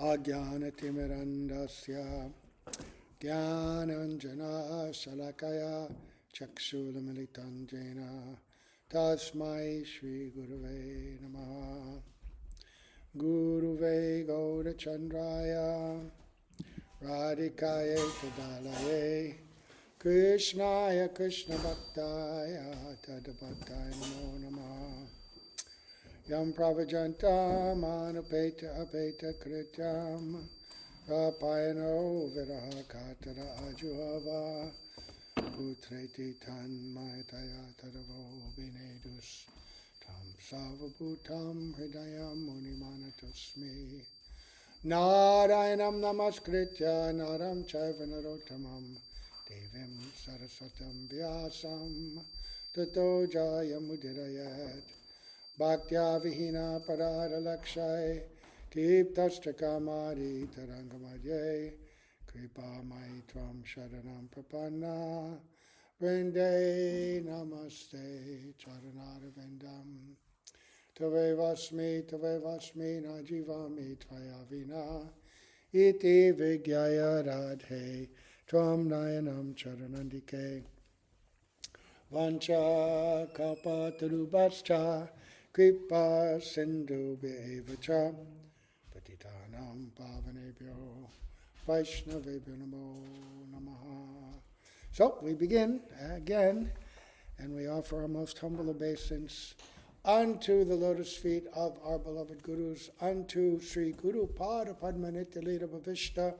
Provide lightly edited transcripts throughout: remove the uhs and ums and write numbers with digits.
Ajnanatimirandasya Jnananjana Shalakaya Chakshulamilitam Jena Tasmai Shri Guruve Namaha. Guruve Gaurachandraya Radhikaye Tadalaye Krishnaya Krishna Bhaktaya Tadabhaktaya Namo Namaha. Yam Pravajanta Manupeta Apeta Krityam Rapayano Viraha Katara Ajuhava Putreti Tanmayataya Taravo Vinedus Tam Savabhutam Hridayam Munimanatusmi Narayanam Namaskritya Naram Chaivanarottamam Devim Sarasatam Vyasam Tato Jayamudirayat Bhaktya Vihina Parara Lakshai Tiptastakamari Tarangamadye Kripa Maitvam Sharanam Prapanna Vrinde Namaste Charanarvindam Tave Vasmi Najivami Tvayavina Iti Vigyaya Radhe Tvam Nayanam Charanandike Vancha Kapatarubhascha Kripa Sindhu Bevacha Patitanam Pavanebhyo Vaishnavebhyo Namo Namaha. So we begin again, and we offer our most humble obeisance unto the lotus feet of our beloved Gurus, unto Sri Guru Pada Padma Nitya Bhavishta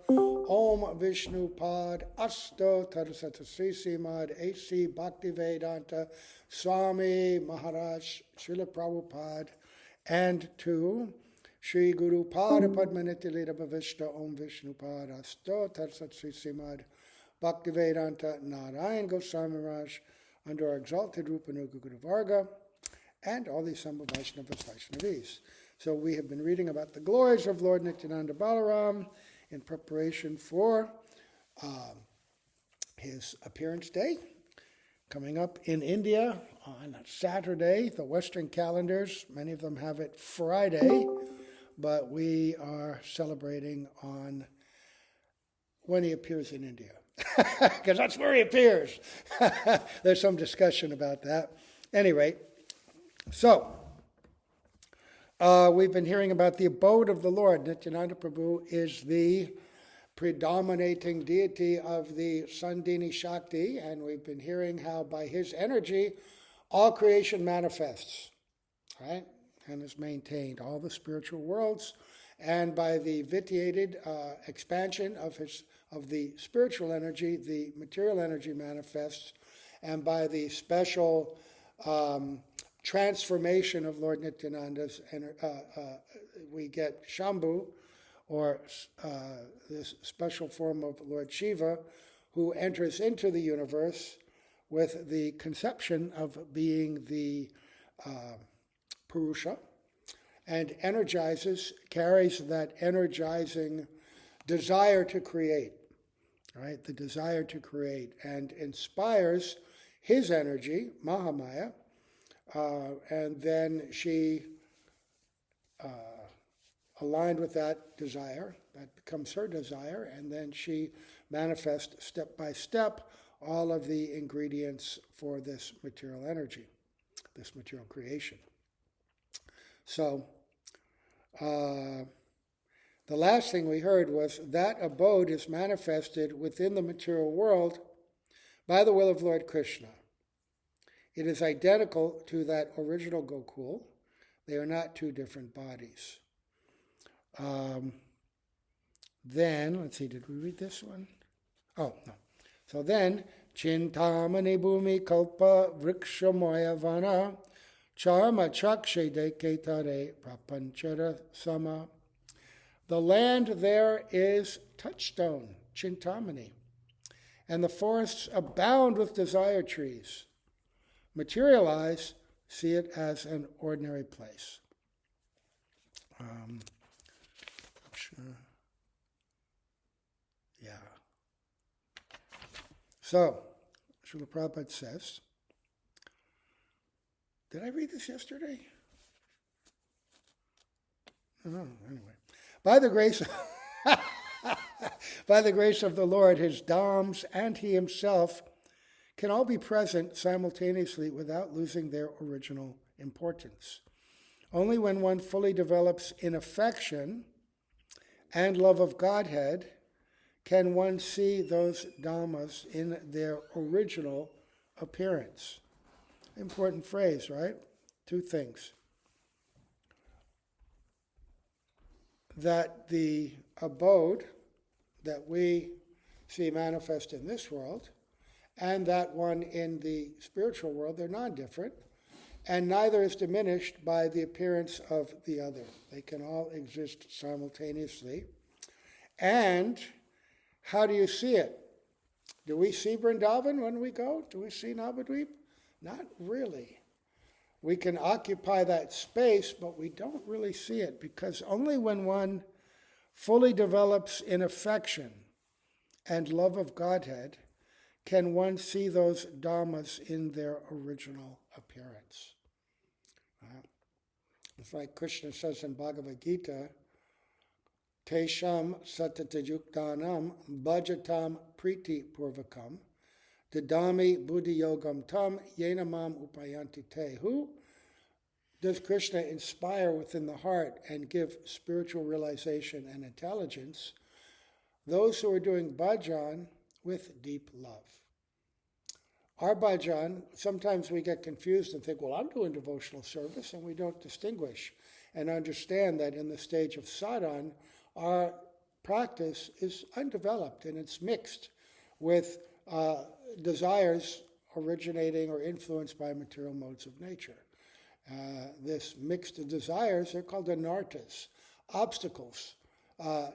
Om Vishnu Pad Asto Tarasata Sri Srimad A.C. Bhaktivedanta Swami Maharaj Srila Prabhupada, and to Sri Guru Pada Padma Nitya Bhavishta Om Vishnu Pad Asto Tarasata Sri Srimad Bhaktivedanta Narayan Goswami Maharaj, under our exalted Rupanuga Guru Varga, and all the Sambha Vaishnavas Vaishnavis. So we have been reading about the glories of Lord Nityananda Balaram in preparation for his appearance day, coming up in India on Saturday. The Western calendars, many of them have it Friday, but we are celebrating on when he appears in India, because that's where he appears. There's some discussion about that. Anyway, so we've been hearing about the abode of the Lord. Nityananda Prabhu is the predominating deity of the Sandhini Shakti, and we've been hearing how by his energy all creation manifests, right, and is maintained, all the spiritual worlds, and by the vitiated expansion of the spiritual energy, the material energy manifests, and by the special transformation of Lord Nityananda's, we get Shambhu, or this special form of Lord Shiva, who enters into the universe with the conception of being the Purusha, and energizes, carries that energizing desire to create, right? The desire to create, and inspires his energy, Mahamaya, and then she, aligned with that desire, that becomes her desire, and then she manifests step by step all of the ingredients for this material energy, this material creation. So, the last thing we heard was that abode is manifested within the material world by the will of Lord Krishna. It is identical to that original Gokul. They are not two different bodies. Then, let's see, did we read this one? Oh, no. So then, Chintamani Bhumi Kalpa Vrikshamoya Vana Charma Chakshe Deketare Prapanchara Sama. The land there is touchstone, Chintamani, and the forests abound with desire trees. Materialize, see it as an ordinary place. Yeah. So, Srila Prabhupada says, did I read this yesterday? Oh, anyway. By the grace by the grace of the Lord, his dhams and he himself can all be present simultaneously without losing their original importance. Only when one fully develops in affection and love of Godhead can one see those dhammas in their original appearance. Important phrase, right? Two things. That the abode that we see manifest in this world and that one in the spiritual world, they're non-different, and neither is diminished by the appearance of the other. They can all exist simultaneously. And how do you see it? Do we see Vrindavan when we go? Do we see Navadvip? Not really. We can occupy that space, but we don't really see it, because only when one fully develops in affection and love of Godhead can one see those dhammas in their original appearance. It's like Krishna says in Bhagavad Gita, Tesham satatayuktanam bhajatam priti purvakam dadami buddhi yogam tam yenamam upayanti te. Who does Krishna inspire within the heart and give spiritual realization and intelligence? Those who are doing bhajan with deep love. Our bhajan, sometimes we get confused and think, well, I'm doing devotional service, and we don't distinguish and understand that in the stage of sadhana, our practice is undeveloped and it's mixed with desires originating or influenced by material modes of nature. This mixed desires are called anarthas, obstacles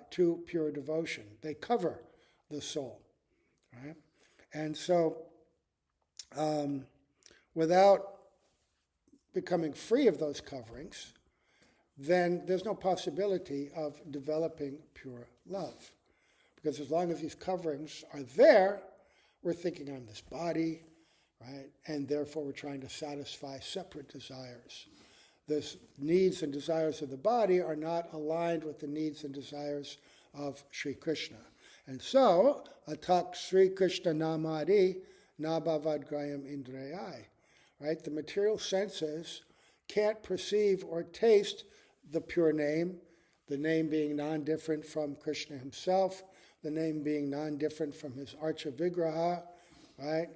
to pure devotion. They cover the soul, right? And so, without becoming free of those coverings, then there's no possibility of developing pure love. Because as long as these coverings are there, we're thinking I'm this body, right? And therefore we're trying to satisfy separate desires. The needs and desires of the body are not aligned with the needs and desires of Sri Krishna. And so, atak Sri Krishna namadi nabhavadgrayam indreyai. Right? The material senses can't perceive or taste the pure name, the name being non-different from Krishna himself, the name being non-different from his Archa Vigraha, right?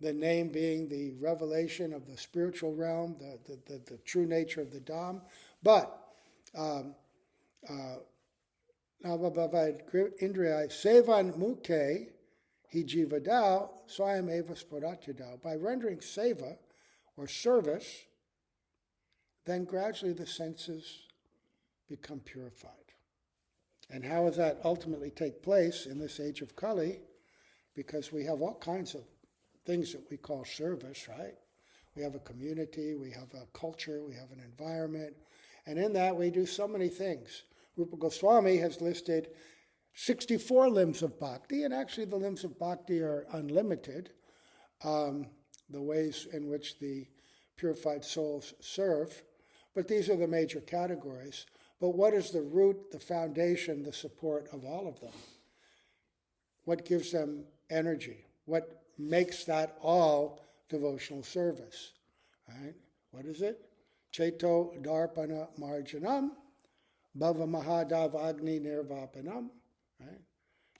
The name being the revelation of the spiritual realm, the true nature of the Dham. But Indriyai Sevan Mukhe Hi Jivadao Swayam Eva Sporatidao. By rendering seva or service, then gradually the senses become purified. And how does that ultimately take place in this age of Kali? Because we have all kinds of things that we call service, right? We have a community, we have a culture, we have an environment, and in that we do so many things. Rupa Goswami has listed 64 limbs of bhakti, and actually the limbs of bhakti are unlimited, the ways in which the purified souls serve. But these are the major categories. But what is the root, the foundation, the support of all of them? What gives them energy? What makes that all devotional service? Right? What is it? Cheto darpana marjanam, bhava mahadav agni nirvapanam. Right?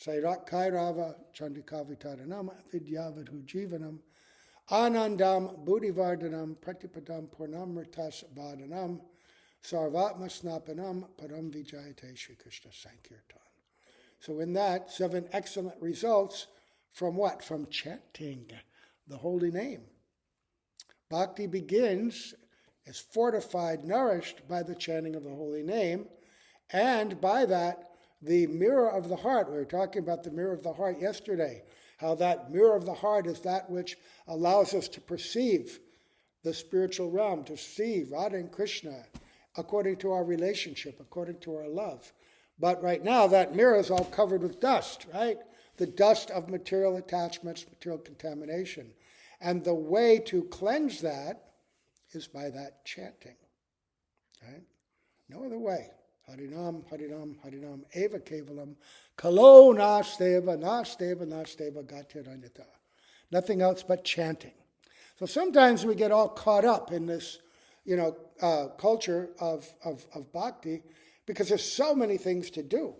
Sairat kairava chandikavitaranam, vidyavadhu jivanam, anandam buddhivardhanam, pratipadam purnamritas vadhanam, sarvatma snapanam, param vijayate Shri Krishna Sankirtan. So in that, 7 excellent results from what? From chanting the holy name. Bhakti begins, is fortified, nourished by the chanting of the holy name, and by that, the mirror of the heart. We were talking about the mirror of the heart yesterday, how that mirror of the heart is that which allows us to perceive the spiritual realm, to see Radha and Krishna according to our relationship, according to our love. But right now, that mirror is all covered with dust, right? The dust of material attachments, material contamination. And the way to cleanse that is by that chanting, right? No other way. Harinam, Harinam, Harinam, Eva Kevalam, Kalo Nasteva, Nasteva, Nasteva, Gatiranyata. Nothing else but chanting. So sometimes we get all caught up in this, culture of bhakti because there's so many things to do.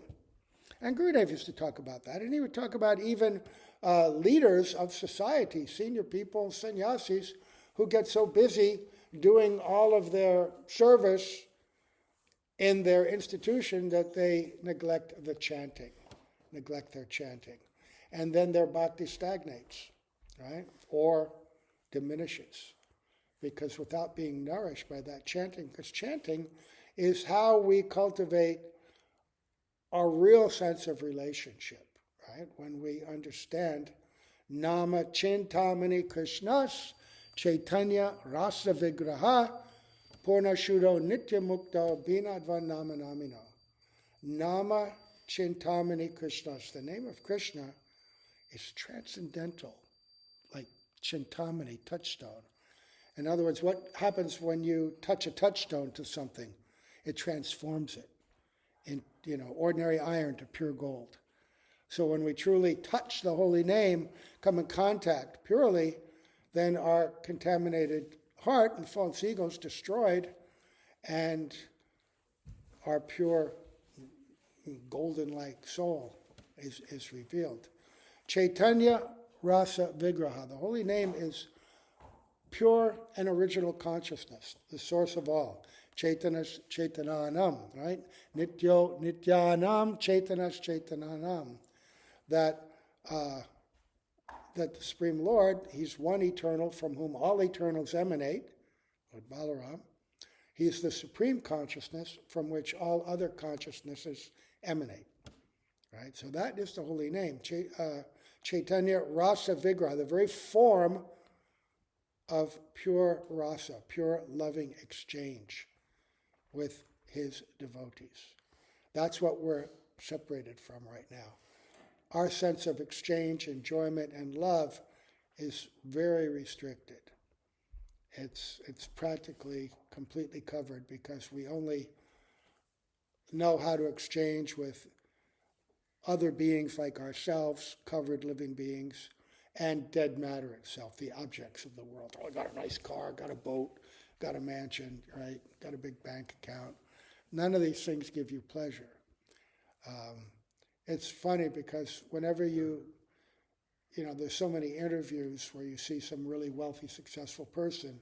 And Gurudev used to talk about that. And he would talk about even leaders of society, senior people, sannyasis, who get so busy doing all of their service in their institution that they neglect their chanting. And then their bhakti stagnates, right? Or diminishes. Because without being nourished by that chanting, because chanting is how we cultivate our real sense of relationship, right? When we understand Nama Chintamani Krishnas Chaitanya Rasa Vigraha Purna Shuddho Nitya Mukta Binadvan Nama Namino. Nama Chintamani Krishnas. The name of Krishna is transcendental, like Chintamani, touchstone. In other words, what happens when you touch a touchstone to something? It transforms it in, ordinary iron to pure gold. So when we truly touch the holy name, come in contact purely, then our contaminated heart and false ego is destroyed, and our pure golden-like soul is revealed. Chaitanya Rasa Vigraha. The holy name is pure and original consciousness, the source of all. Chaitanas Chaitananam, right? Nityo Nityanam Chaitanas Chaitananam. That the Supreme Lord, He's one eternal from whom all eternals emanate, Lord Balaram. He's the supreme consciousness from which all other consciousnesses emanate. Right? So that is the holy name. Chaitanya Rasa Vigraha, the very form of pure rasa, pure loving exchange with His devotees. That's what we're separated from right now. Our sense of exchange, enjoyment, and love is very restricted. It's practically completely covered because we only know how to exchange with other beings like ourselves, covered living beings, and dead matter itself, the objects of the world. Oh, I got a nice car, got a boat, got a mansion, right? Got a big bank account. None of these things give you pleasure. It's funny because whenever there's so many interviews where you see some really wealthy, successful person,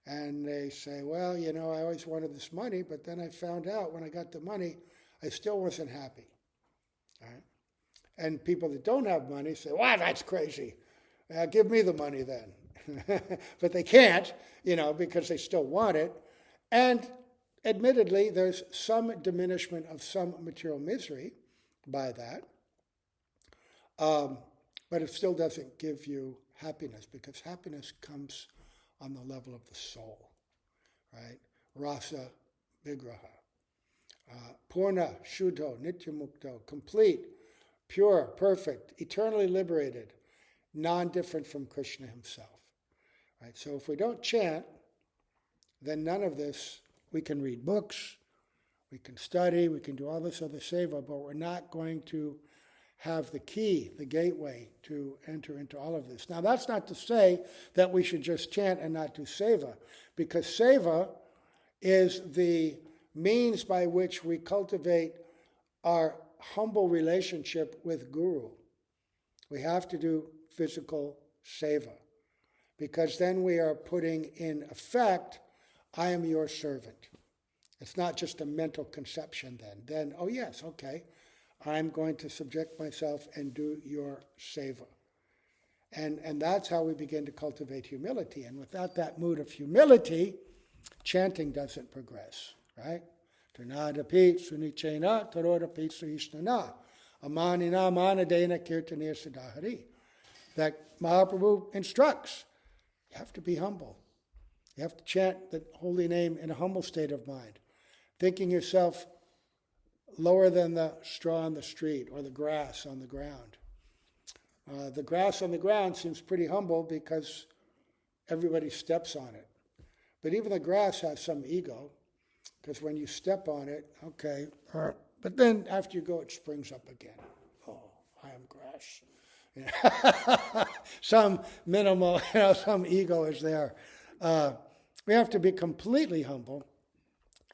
and they say, well, I always wanted this money, but then I found out when I got the money, I still wasn't happy. Right? And people that don't have money say, wow, that's crazy. Give me the money then. But they can't, because they still want it. And admittedly, there's some diminishment of some material misery by that. But it still doesn't give you happiness, because happiness comes on the level of the soul, right? Rasa Vigraha. Purna, Shuddho, Nityamukto, complete, pure, perfect, eternally liberated, non-different from Krishna Himself. Right? So if we don't chant, then none of this, we can read books, we can study, we can do all this other seva, but we're not going to have the key, the gateway to enter into all of this. Now that's not to say that we should just chant and not do seva, because seva is the means by which we cultivate our humble relationship with Guru. We have to do physical seva, because then we are putting in effect, I am your servant. It's not just a mental conception then. Oh yes, okay, I'm going to subject myself and do your seva. And that's how we begin to cultivate humility. And without that mood of humility, chanting doesn't progress, right? Trinadapi sunichena tarodapi suhishnana amanina manadena kirtanir siddhahari. That Mahaprabhu instructs. You have to be humble. You have to chant the holy name in a humble state of mind, thinking yourself lower than the straw on the street or the grass on the ground. The grass on the ground seems pretty humble because everybody steps on it. But even the grass has some ego, Because when you step on it, okay, but then after you go, it springs up again. Oh, I am grass. Some minimal, some ego is there. We have to be completely humble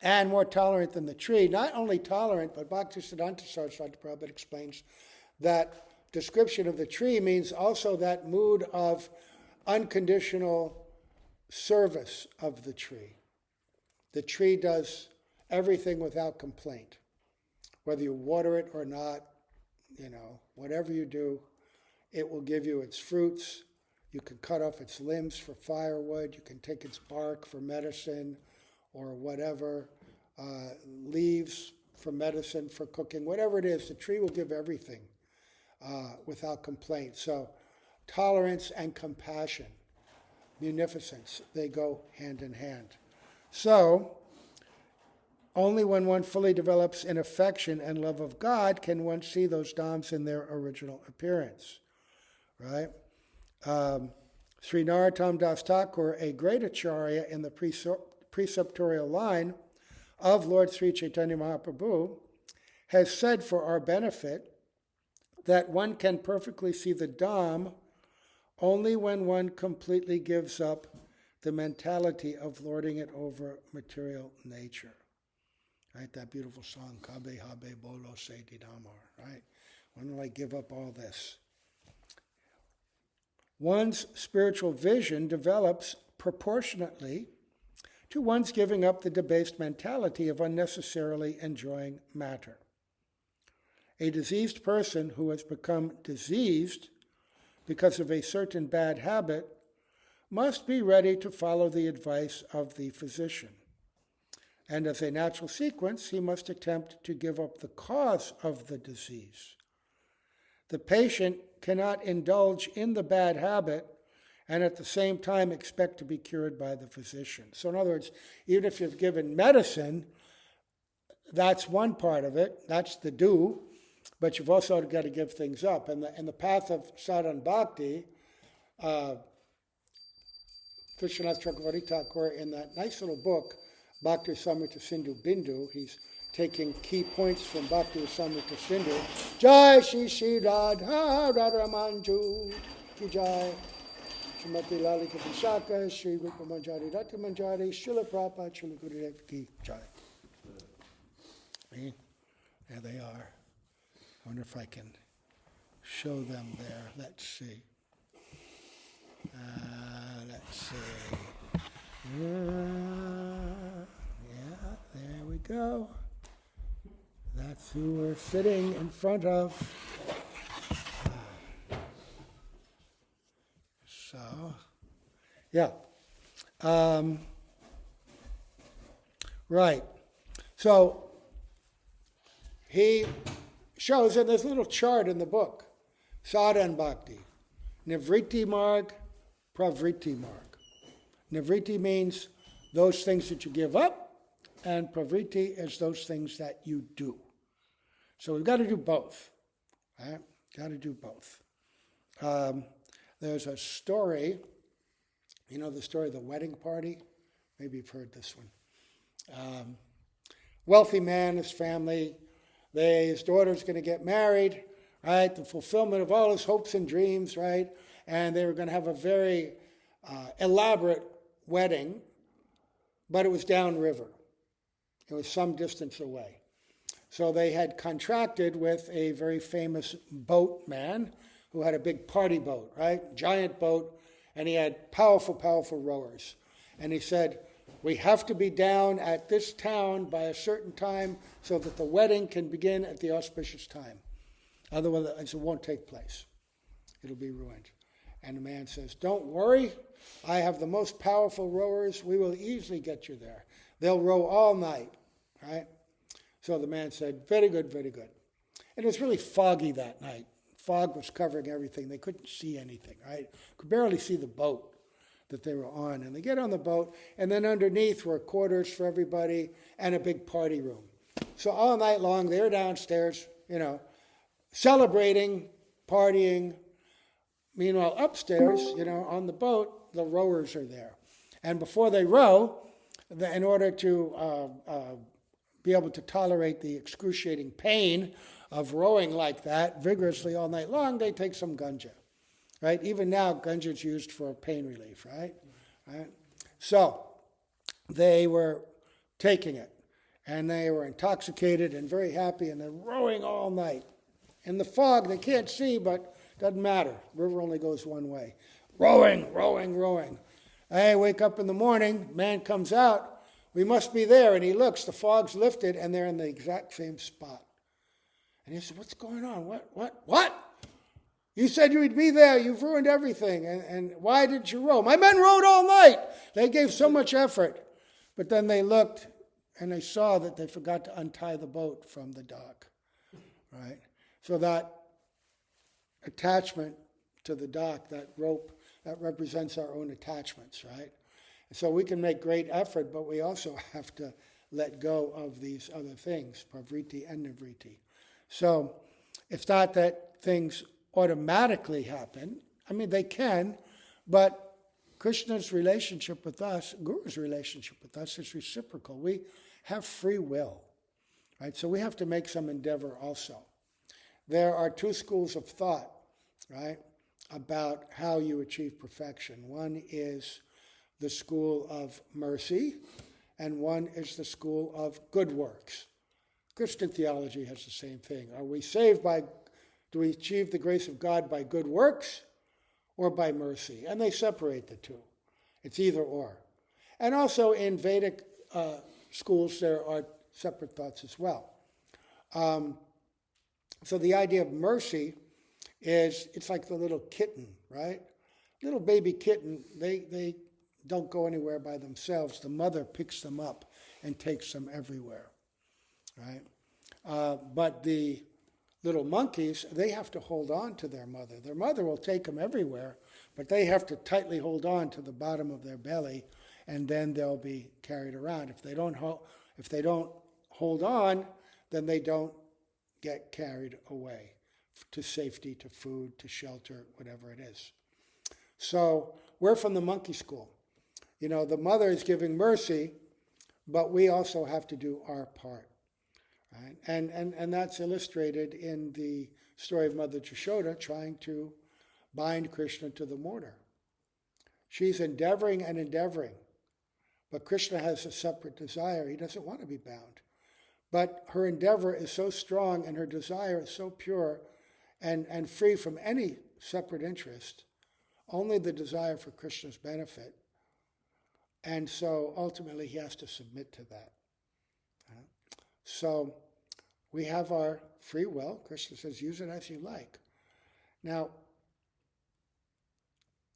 and more tolerant than the tree. Not only tolerant, but Bhaktisiddhanta Saraswati Prabhupada explains that description of the tree means also that mood of unconditional service of the tree. The tree does everything without complaint. Whether you water it or not, whatever you do, it will give you its fruits. You can cut off its limbs for firewood. You can take its bark for medicine or whatever, leaves for medicine, for cooking, whatever it is, the tree will give everything without complaint. So tolerance and compassion, munificence, they go hand in hand. So only when one fully develops in affection and love of God can one see those dhams in their original appearance. Right? Sri Narottam Das Thakur, a great acharya in the preceptorial line of Lord Sri Chaitanya Mahaprabhu, has said for our benefit that one can perfectly see the dham only when one completely gives up the mentality of lording it over material nature. Right? That beautiful song, Kabe Habe Bolo Se Didamar. Right? When will I give up all this? One's spiritual vision develops proportionately to one's giving up the debased mentality of unnecessarily enjoying matter. A diseased person who has become diseased because of a certain bad habit must be ready to follow the advice of the physician. And as a natural sequence, he must attempt to give up the cause of the disease. The patient cannot indulge in the bad habit and at the same time expect to be cured by the physician. So in other words, even if you've given medicine, that's one part of it, that's the do, but you've also got to give things up. And the path of sadhana bhakti, Krishnadas Chakravarti Thakur, in that nice little book, Bhakti Samrita Sindhu Bindu, he's taking key points from Bhakti Samrita Sindhu. Jai Shri Shri Radha Radharamanju Ki Jai Srimati Lalita Vishaka Shri Rupa Manjari Rati Manjari Srila Prabhupada Srila Gurudev Ki Jai. There they are. I wonder if I can show them there. Let's see. Let's see. Yeah, there we go. That's who we're sitting in front of. So, yeah. Right. So, he shows, and there's a little chart in the book, Sadhana Bhakti, Nivritti Marg, Pravritti Marg. Nivritti means those things that you give up, and Pravritti is those things that you do. So we've got to do both. Right? Got to do both. There's a story, you know the story of the wedding party? Maybe you've heard this one. Wealthy man, his family, his daughter's going to get married, right? The fulfillment of all his hopes and dreams, right? And they were going to have a very elaborate wedding, but it was downriver. It was some distance away. So they had contracted with a very famous boatman who had a big party boat, right? Giant boat, and he had powerful, powerful rowers. And he said, we have to be down at this town by a certain time so that the wedding can begin at the auspicious time. Otherwise, it won't take place. It'll be ruined. And the man says, don't worry, I have the most powerful rowers. We will easily get you there. They'll row all night, right? So the man said, very good, very good. And it was really foggy that night. Fog was covering everything. They couldn't see anything, right? Could barely see the boat that they were on. And they get on the boat, and then underneath were quarters for everybody and a big party room. So all night long, they're downstairs, celebrating, partying. Meanwhile, upstairs, on the boat, the rowers are there. And before they row, in order to be able to tolerate the excruciating pain of rowing like that vigorously all night long, they take some ganja, right? Even now, ganja is used for pain relief, right? So they were taking it, and they were intoxicated and very happy, and they're rowing all night. In the fog, they can't see, but doesn't matter. River only goes one way. Rowing, rowing, rowing. Hey, wake up in the morning, man comes out, we must be there, and he looks, the fog's lifted, and they're in the exact same spot. And he said, what's going on? What? You said you would be there, you've ruined everything, and why didn't you row? My men rowed all night. They gave so much effort. But then they looked, and they saw that they forgot to untie the boat from the dock, right? So that attachment to the dock, that rope, that represents our own attachments, right? And so we can make great effort, but we also have to let go of these other things, pravriti and nivriti. So it's not that things automatically happen. I mean, they can, but Krishna's relationship with us, Guru's relationship with us is reciprocal. We have free will, right? So we have to make some endeavor also. There are two schools of thought, right, about how you achieve perfection. One is the school of mercy, and one is the school of good works. Christian theology has the same thing. Are we saved do we achieve the grace of God by good works or by mercy? And they separate the two. It's either or. And also in Vedic schools, there are separate thoughts as well. So the idea of mercy is, it's like the little kitten, right? Little baby kitten, they don't go anywhere by themselves. The mother picks them up and takes them everywhere, right? But the little monkeys, they have to hold on to their mother. Their mother will take them everywhere, but they have to tightly hold on to the bottom of their belly, and then they'll be carried around. If they don't hold on, then they don't get carried away to safety, to food, to shelter, whatever it is. So we're from the monkey school. You know, the mother is giving mercy, but we also have to do our part. Right? And that's illustrated in the story of Mother Yashoda trying to bind Krishna to the mortar. She's endeavoring and endeavoring, but Krishna has a separate desire. He doesn't want to be bound. But her endeavor is so strong and her desire is so pure and free from any separate interest, only the desire for Krishna's benefit. And so ultimately he has to submit to that. So we have our free will. Krishna says, use it as you like. Now,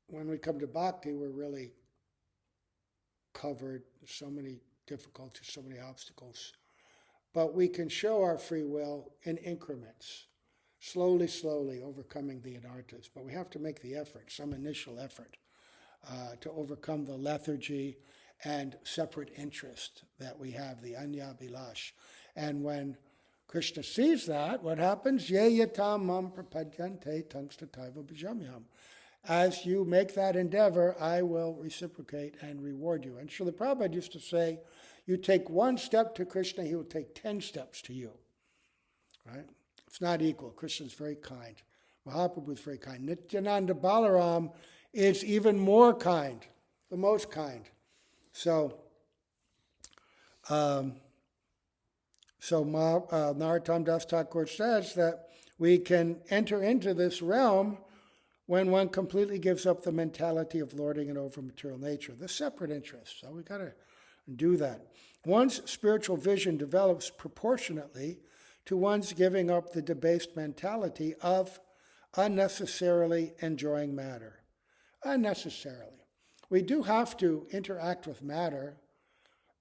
when we come to bhakti, we're really covered. There's so many difficulties, so many obstacles. But we can show our free will in increments, slowly, slowly overcoming the anarthas. But we have to make the effort, some initial effort, to overcome the lethargy and separate interest that we have, the anya bilash. And when Krishna sees that, what happens? Ye yatam mam prapadyante tangstataiva bhajamyam. As you make that endeavor, I will reciprocate and reward you. And Srila Prabhupada used to say, you take one step to Krishna, he will take 10 steps to you. Right? It's not equal. Krishna's very kind. Mahaprabhu is very kind. Nityananda Balaram is even more kind, the most kind. So Narottam Das Thakur says that we can enter into this realm when one completely gives up the mentality of lording it over material nature, the separate interests. So we've got to do that. One's spiritual vision develops proportionately to one's giving up the debased mentality of unnecessarily enjoying matter. Unnecessarily. We do have to interact with matter,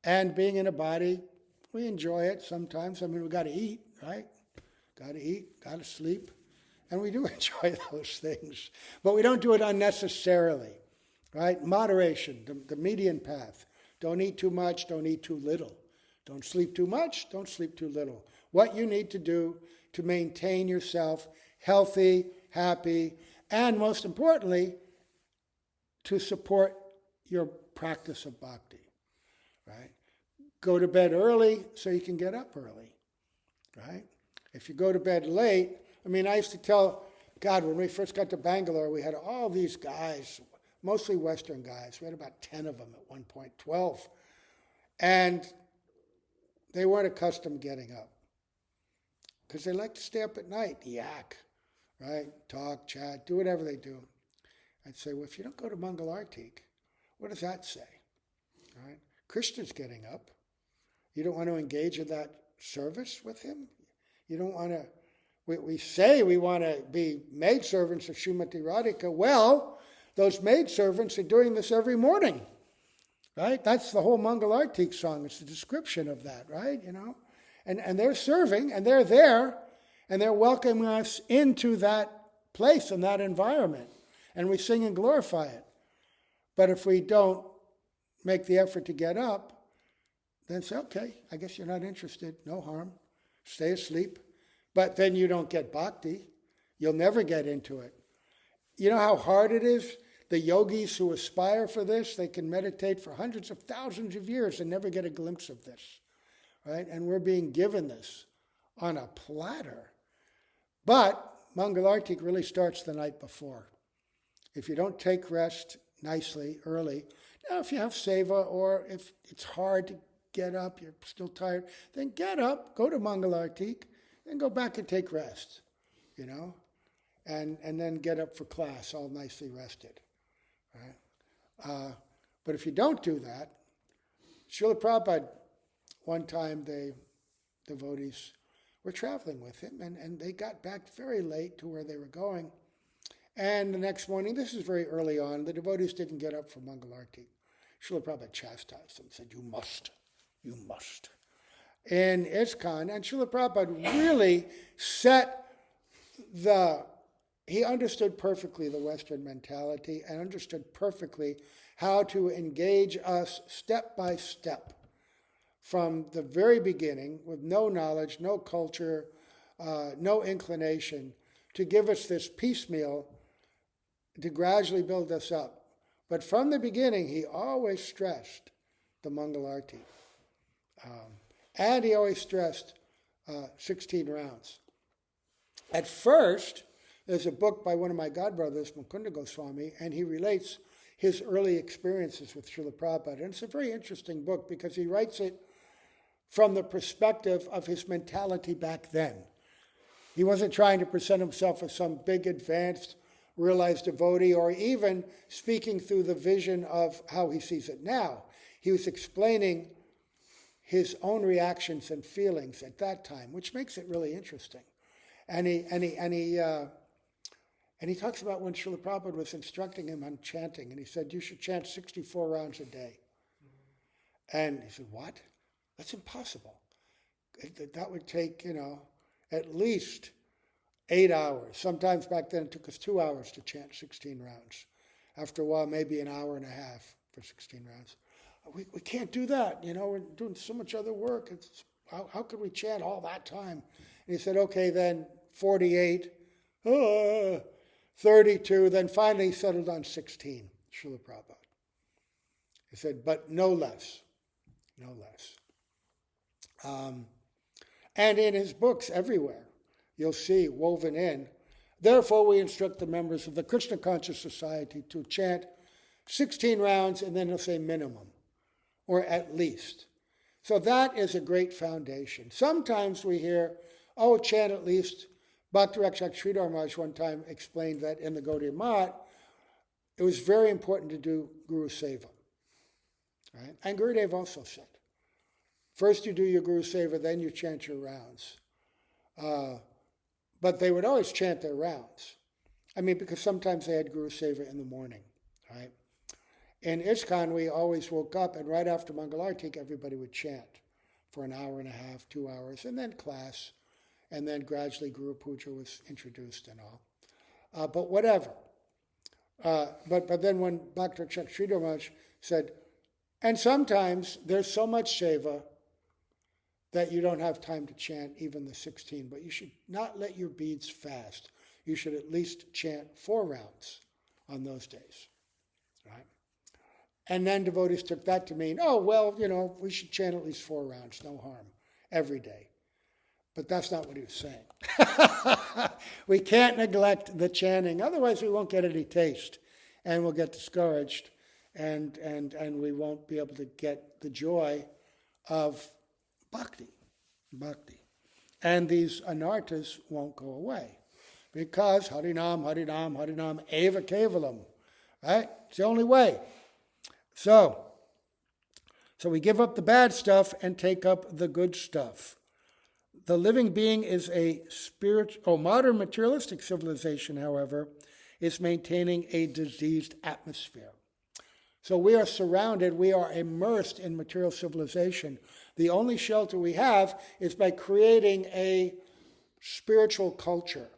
and being in a body, we enjoy it sometimes. I mean, we got to eat, right? Got to eat, got to sleep, and we do enjoy those things. But we don't do it unnecessarily, right? Moderation, the median path. Don't eat too much, don't eat too little. Don't sleep too much, don't sleep too little. What you need to do to maintain yourself healthy, happy, and most importantly, to support your practice of bhakti, right? go to bed early so you can get up early, right? If you go to bed late, I used to tell, God, when we first got to Bangalore, we had all these guys, mostly Western guys. We had about 10 of them at one point, 12. And they weren't accustomed getting up because they like to stay up at night, yak, right? Talk, chat, do whatever they do. I'd say, well, if you don't go to Mangalartik, what does that say? Right? Krishna's getting up. You don't want to engage in that service with him? You don't want to, we say we want to be maidservants of Srimati Radhika. Well, those maidservants are doing this every morning, right? That's the whole Mangalartik song. It's the description of that, right? And they're serving, and they're there, and they're welcoming us into that place and that environment. And we sing and glorify it. But if we don't make the effort to get up, then say, okay, I guess you're not interested. No harm. Stay asleep. But then you don't get bhakti. You'll never get into it. You know how hard it is? The yogis who aspire for this, they can meditate for hundreds of thousands of years and never get a glimpse of this. Right? And we're being given this on a platter. But Mangalartik really starts the night before. If you don't take rest nicely, early, now if you have seva or if it's hard to get up, you're still tired, then get up, go to Mangalartik, then go back and take rest, and then get up for class all nicely rested. Right? But if you don't do that, Srila Prabhupada, one time the devotees were traveling with him, and they got back very late to where they were going. And the next morning, this is very early on, the devotees didn't get up for Mangalartik. Srila Prabhupada chastised them, said, you must. In ISKCON, and Srila Prabhupada really he understood perfectly the Western mentality and understood perfectly how to engage us step by step from the very beginning with no knowledge, no culture, no inclination, to give us this piecemeal to gradually build us up. But from the beginning, he always stressed the Mangalarti. And he always stressed 16 rounds. At first, there's a book by one of my godbrothers, Mukunda Goswami, and he relates his early experiences with Srila Prabhupada. And it's a very interesting book because he writes it from the perspective of his mentality back then. He wasn't trying to present himself as some big, advanced, realized devotee, or even speaking through the vision of how he sees it now. He was explaining his own reactions and feelings at that time, which makes it really interesting. And he talks about when Srila Prabhupada was instructing him on chanting, and he said, you should chant 64 rounds a day. And he said, what? That's impossible. That would take, at least 8 hours. Sometimes back then it took us 2 hours to chant 16 rounds. After a while, maybe an hour and a half for 16 rounds. We can't do that, we're doing so much other work. How could we chant all that time? And he said, okay, then 48, 32, then finally he settled on 16, Srila Prabhupada. He said, but no less. And in his books everywhere, you'll see woven in, therefore we instruct the members of the Krishna Conscious Society to chant 16 rounds, and then he'll say minimum, or at least. So that is a great foundation. Sometimes we hear, chant at least. Bhakti-Rakshak Sridhar Maharaj one time explained that in the Gaudiya Math, it was very important to do Guru Seva. Right? And Gurudev also said, first you do your Guru Seva, then you chant your rounds. But they would always chant their rounds. Because sometimes they had Guru Seva in the morning, right? In ISKCON, we always woke up, and right after Mangalartik, everybody would chant for an hour and a half, 2 hours, and then class, and then gradually Guru Puja was introduced and all. But whatever. But then when Bhakti-Rakshak Sridhar Maharaj said, and sometimes there's so much seva that you don't have time to chant even the 16, but you should not let your beads fast. You should at least chant 4 rounds on those days, right? And then devotees took that to mean, oh, well, we should chant at least 4 rounds, no harm, every day. But that's not what he was saying. We can't neglect the chanting, otherwise we won't get any taste, and we'll get discouraged, and we won't be able to get the joy of bhakti. And these anarthas won't go away, because Harinam, Harinam, Harinam, eva kevalam, right? It's the only way. So we give up the bad stuff and take up the good stuff. The living being is a modern materialistic civilization, however, is maintaining a diseased atmosphere. So we are surrounded, we are immersed in material civilization. The only shelter we have is by creating a spiritual culture.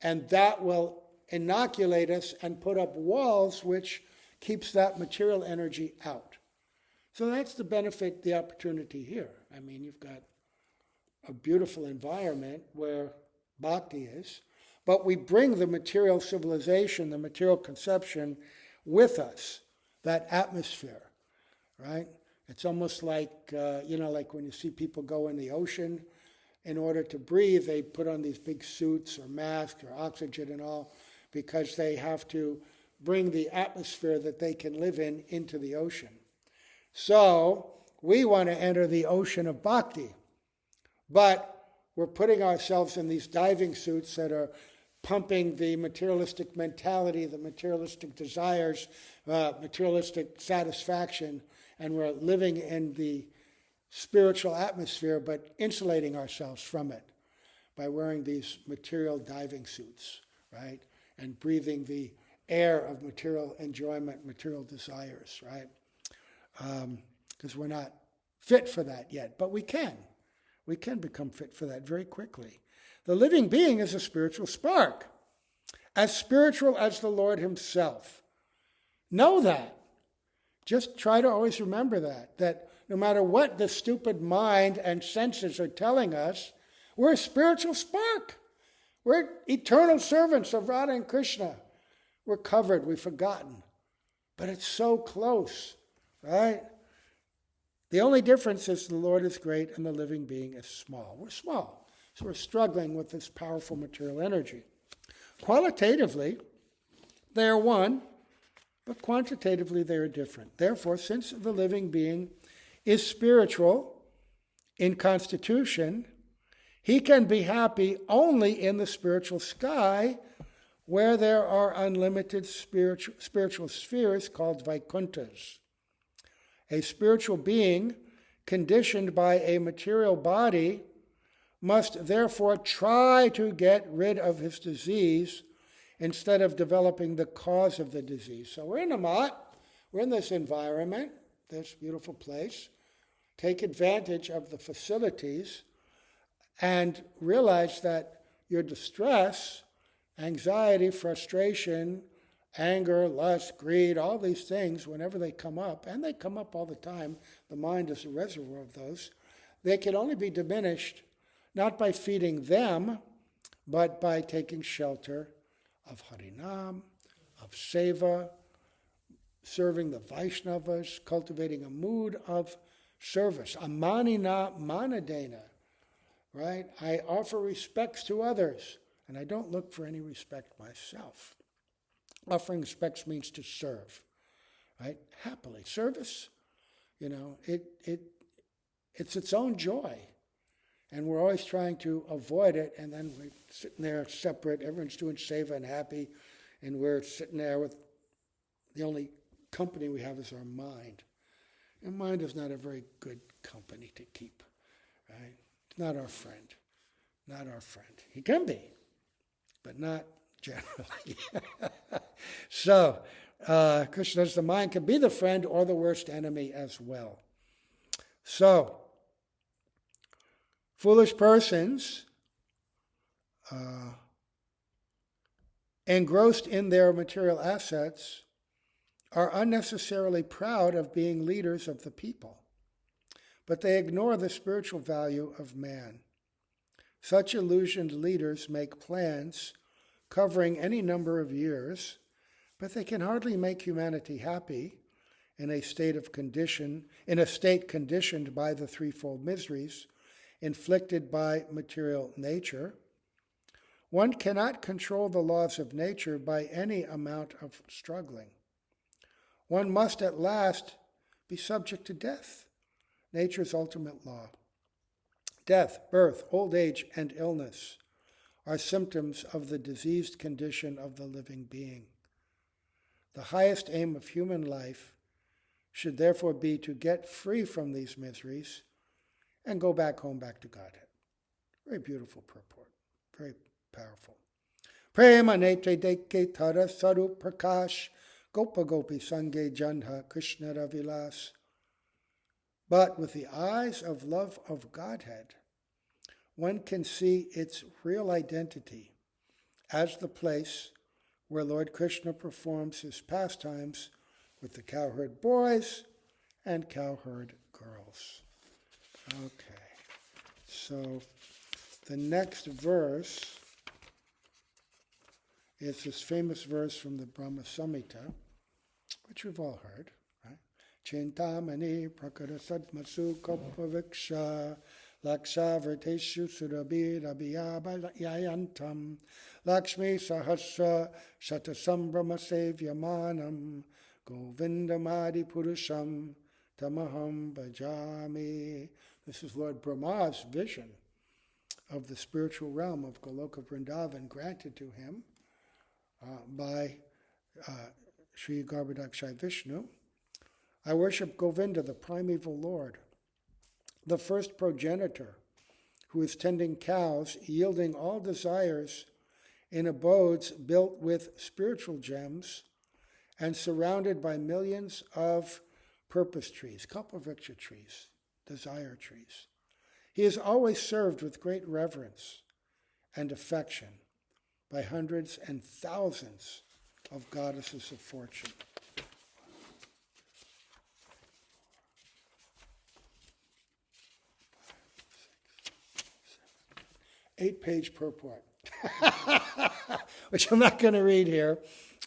And that will inoculate us and put up walls which keeps that material energy out. So that's the benefit, the opportunity here. I mean, you've got a beautiful environment where bhakti is, but we bring the material civilization, the material conception with us, that atmosphere, right? It's almost like, like when you see people go in the ocean, in order to breathe, they put on these big suits or masks or oxygen and all, because they have to bring the atmosphere that they can live in into the ocean. So we want to enter the ocean of bhakti, but we're putting ourselves in these diving suits that are pumping the materialistic mentality, the materialistic desires, materialistic satisfaction, and we're living in the spiritual atmosphere, but insulating ourselves from it by wearing these material diving suits, right? And breathing the air of material enjoyment, material desires, right? Because we're not fit for that yet, but we can. We can become fit for that very quickly. The living being is a spiritual spark, as spiritual as the Lord himself. Know that. Just try to always remember that no matter what the stupid mind and senses are telling us, we're a spiritual spark. We're eternal servants of Radha and Krishna. We're covered, we've forgotten. But it's so close, right? The only difference is the Lord is great and the living being is small. We're small, so we're struggling with this powerful material energy. Qualitatively, they are one, but quantitatively they are different. Therefore, since the living being is spiritual in constitution, he can be happy only in the spiritual sky, where there are unlimited spiritual spheres called Vaikunthas. A spiritual being conditioned by a material body must therefore try to get rid of his disease instead of developing the cause of the disease. So we're in a mat, we're in this environment, this beautiful place. Take advantage of the facilities and realize that your distress, anxiety, frustration, anger, lust, greed, all these things, whenever they come up, and they come up all the time, the mind is a reservoir of those, they can only be diminished not by feeding them, but by taking shelter of Harinam, of Seva, serving the Vaishnavas, cultivating a mood of service, amanina manadena, right? I offer respects to others, and I don't look for any respect myself. Offering respects means to serve, right? Happily. Service, it's its own joy. And we're always trying to avoid it, and then we're sitting there separate, everyone's doing seva and happy, and we're sitting there with the only company we have is our mind. And mind is not a very good company to keep, right? It's not our friend. Not our friend. He can be, but not generally. So, Krishna says the mind can be the friend or the worst enemy as well. So, foolish persons engrossed in their material assets are unnecessarily proud of being leaders of the people, but they ignore the spiritual value of man. Such illusioned leaders make plans covering any number of years, but they can hardly make humanity happy in a state conditioned by the threefold miseries inflicted by material nature, one cannot control the laws of nature by any amount of struggling. One must at last be subject to death, nature's ultimate law. Death, birth, old age, and illness are symptoms of the diseased condition of the living being. The highest aim of human life should therefore be to get free from these miseries and go back home, back to Godhead. Very beautiful purport, very powerful. Prema nete deke tara sarup prakash gopa gopi sange janha Krishna ravilas. But with the eyes of love of Godhead, one can see its real identity as the place where Lord Krishna performs his pastimes with the cowherd boys and cowherd girls. Okay, so the next verse is this famous verse from the Brahma Samhita, which we've all heard, right? Chintamani prakara sadmasu kopaviksha laksha vrteshu surabhi rabhiyayantam lakshmi sahasra shatasambhrama sevyamanam govindamadi purusham tamaham bhajami. This is Lord Brahma's vision of the spiritual realm of Goloka Vrindavan granted to him by Sri Garbhodakshai Vishnu. I worship Govinda, the primeval Lord, the first progenitor, who is tending cows, yielding all desires in abodes built with spiritual gems and surrounded by millions of purpose trees, kalpavriksha trees, desire trees. He is always served with great reverence and affection by hundreds and thousands of goddesses of fortune. 8-page purport, which I'm not going to read here.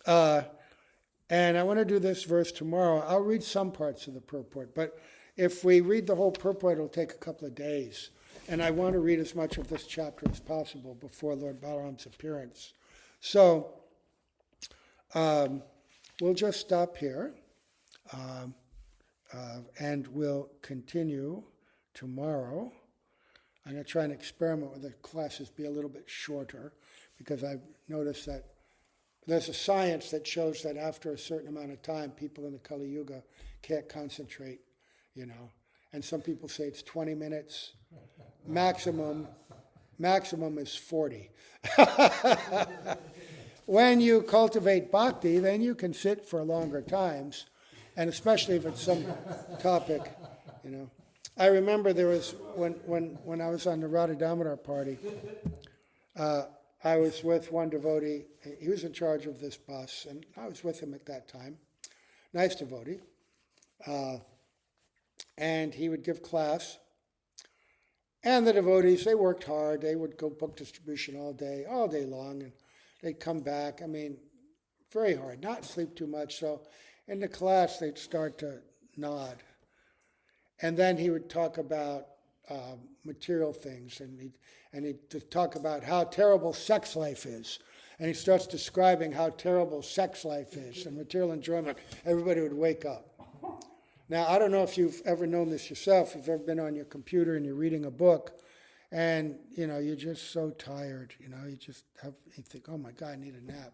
And I want to do this verse tomorrow. I'll read some parts of the purport, but if we read the whole purport, it'll take a couple of days. And I want to read as much of this chapter as possible before Lord Balaram's appearance. So we'll just stop here, and we'll continue tomorrow. I'm going to try and experiment with the classes be a little bit shorter, because I've noticed that there's a science that shows that after a certain amount of time, people in the Kali Yuga can't concentrate, And some people say it's 20 minutes. Maximum is 40. When you cultivate bhakti, then you can sit for longer times, and especially if it's some topic, I remember there was, when I was on the Radha Damodar party, I was with one devotee. He was in charge of this bus, and I was with him at that time. Nice devotee. And he would give class. And the devotees, they worked hard. They would go book distribution all day long, and they'd come back. Very hard, not sleep too much. So in the class, they'd start to nod. And then he would talk about material things, and he'd talk about how terrible sex life is. And he starts describing how terrible sex life is and material enjoyment. Everybody would wake up. Now, I don't know if you've ever known this yourself, if you've ever been on your computer and you're reading a book, and, you're just so tired, you think, oh my God, I need a nap.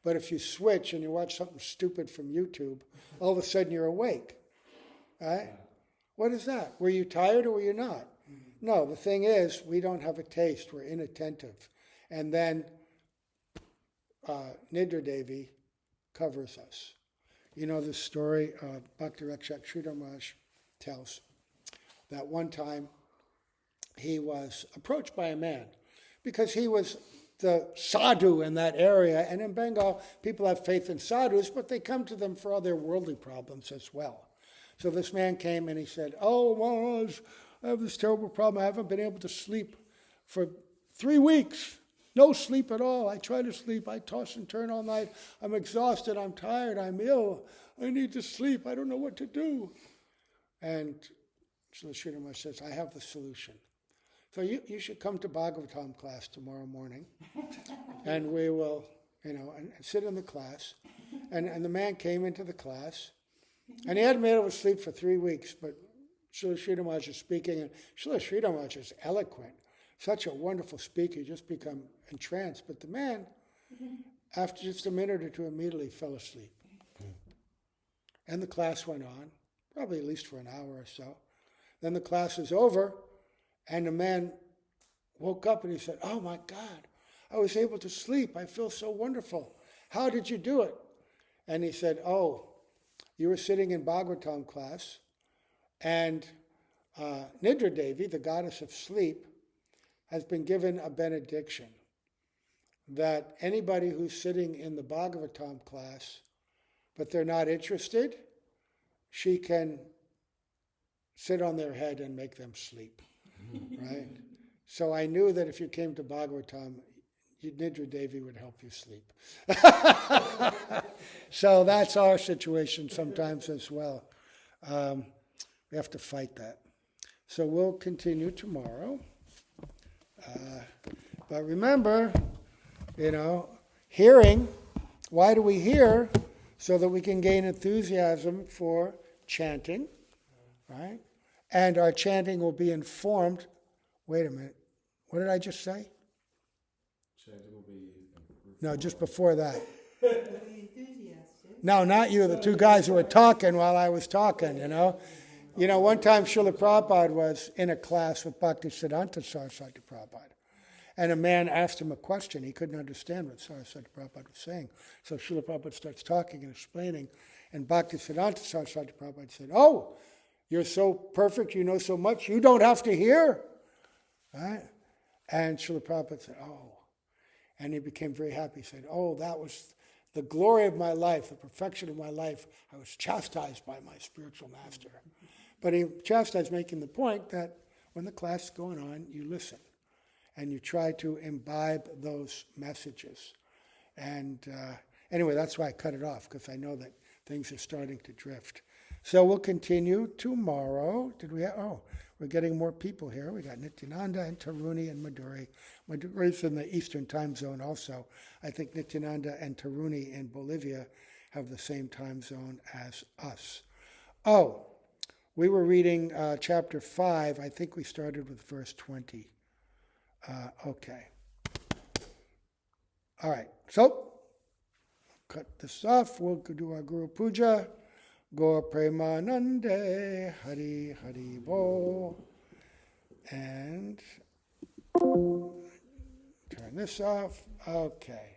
But if you switch and you watch something stupid from YouTube, all of a sudden you're awake, right? What is that? Were you tired or were you not? No, the thing is, we don't have a taste. We're inattentive. And then Nidra Devi covers us. The story Bhakti Rakshak Sridhar Maharaj tells that one time he was approached by a man because he was the sadhu in that area. And in Bengal, people have faith in sadhus, but they come to them for all their worldly problems as well. So this man came and he said, "Oh, Maharaj, I have this terrible problem. I haven't been able to sleep for 3 weeks. no sleep at all. I try to sleep. I toss and turn all night. I'm exhausted. I'm tired. I'm ill. I need to sleep. I don't know what to do. And Srila Sri Maharaj says, I have the solution. So you should come to Bhagavatam class tomorrow morning, and we will, and sit in the class. And the man came into the class, and he hadn't been able to sleep for 3 weeks, but Srila Sri Maharaj is speaking, and Srila Sri Maharaj is eloquent, such a wonderful speaker, you just become entranced. But the man, after just a minute or two, immediately fell asleep. And the class went on, probably at least for an hour or so. Then the class is over, and the man woke up and he said, oh my God, I was able to sleep. I feel so wonderful. How did you do it? And he said, oh, you were sitting in Bhagavatam class, and Nidra Devi, the goddess of sleep, has been given a benediction that anybody who's sitting in the Bhagavatam class, but they're not interested, she can sit on their head and make them sleep, right? So I knew that if you came to Bhagavatam, Nidra Devi would help you sleep. So that's our situation sometimes as well. We have to fight that. So we'll continue tomorrow. But remember, hearing, why do we hear? So that we can gain enthusiasm for chanting, right? And our chanting will be informed. Wait a minute. What did I just say? Chanting will be informed. No, just before that. No, not you. The two guys who were talking while I was talking, one time Srila Prabhupada was in a class with Bhaktisiddhanta Saraswati Prabhupada. And a man asked him a question. He couldn't understand what Saraswati Prabhupada was saying. So Srila Prabhupada starts talking and explaining. And Bhaktisiddhanta Saraswati Prabhupada said, oh, you're so perfect, you know so much, you don't have to hear. Right? And Srila Prabhupada said, oh. And he became very happy. He said, oh, that was the glory of my life, the perfection of my life. I was chastised by my spiritual master. But he chastised, making the point that when the class is going on, you listen. And you try to imbibe those messages. And anyway, that's why I cut it off, because I know that things are starting to drift. So we'll continue tomorrow. We're getting more people here. We got Nityananda and Taruni and Madhuri. Madhuri's in the Eastern time zone also. I think Nityananda and Taruni in Bolivia have the same time zone as us. Oh, we were reading chapter 5. I think we started with verse 20. Okay. All right. So, cut this off. We'll do our Guru Puja. Gaur Premanande Hari Hari Bo. And turn this off. Okay.